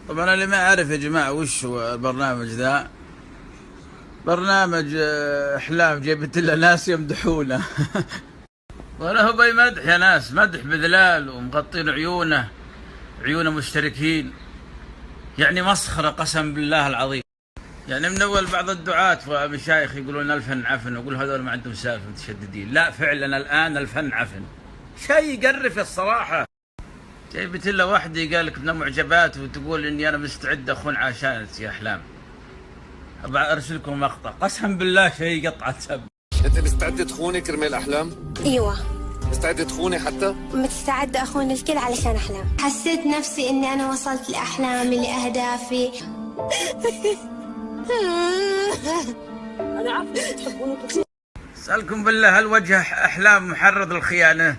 طبعا اللي ما أعرف يا جماعة وش هو البرنامج ذا. برنامج أحلام جابت له ناس يمدحونه. ولا هو باي مدح يا ناس، مدح بذلال ومغطين عيونه، عيونه مشتركين، يعني مسخرة قسم بالله العظيم. يعني من أول بعض الدعاة ومشايخ يقولون الفن عفن، وأقول هذول ما عندهم سالفة متشددين. لا فعلا الآن الفن عفن، شيء يقرف الصراحة. جايبت له واحدة قال لك من معجبات وتقول إني أنا مستعد أخون عشانك يا أحلام. أبغى أرسلكم مقطع، قسم بالله شيء قطعة سب. انت مستعدة تخوني كرمال احلام؟ ايوه. مستعدة تخوني حتى؟ مستعدة اخون الكل علشان احلام. حسيت نفسي اني انا وصلت لاحلامي لاهدافي. انا عارفه تحبوني كثير. اسالكم بالله هل وجه احلام محرض للخيانه؟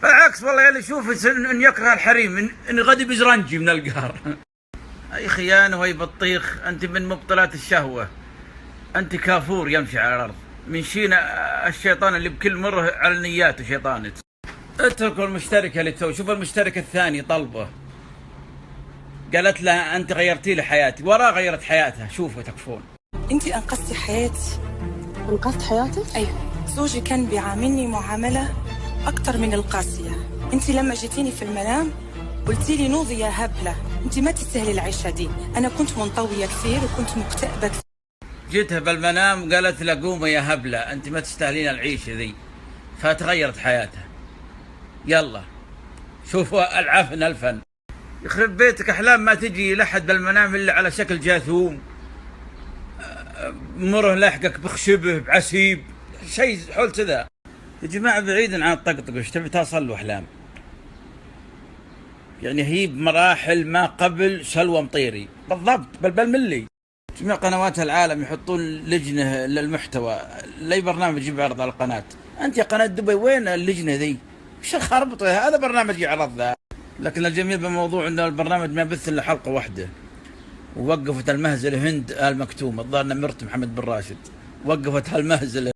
بالعكس والله، اللي يشوف ان يكره الحريم ان غدي بزرنجي من القهر. اي خيانه وهي بطيخ، انت من مبطلات الشهوه، انت كافور يمشي على الارض من شين الشيطان اللي بكل مره على نياته شيطانت. اتركوا المشتركه اللي تسوي. شوف المشترك الثاني طلبه، قالت له انت غيرتي لي حياتي، وراه غيرت حياتها. شوفوا تكفون. انت انقذتي حياتي. انقذت حياتك؟ ايوه، زوجي كان بيعاملني معامله اكتر من القاسيه. انت لما جيتيني في المنام قلتي لي نوضي يا هبله، انت ما تستاهلي العيشه دي. انا كنت منطويه كثير وكنت مكتئبه كثير. جيتها بالمنام قالت له قومي يا هبله، انت ما تستاهلين العيشه ذي، فتغيرت حياتها. يلا شوفوا العفن الفن. يخرب بيتك احلام، ما تجي لحد بالمنام الا على شكل جاثوم، مره لاحقك بخشبه بعسيب، شيء حول كذا. يا جماعه بعيدا عن الطقطق، وش تبي توصل له احلام؟ يعني هي بمراحل ما قبل سلوى مطيري بالضبط، بل ملي. جميع قنوات العالم يحطون لجنه للمحتوى، لاي برنامج يجيب عرض على القناه. انت يا قناه دبي وين اللجنه ذي؟ وش الخربطه؟ هذا برنامج يعرض ذا. لكن الجميل بالموضوع ان البرنامج ما يبث الا حلقه واحده، ووقفت المهزله هند آل مكتوم، الظاهر مرت محمد بن راشد، وقفت هالمهزله.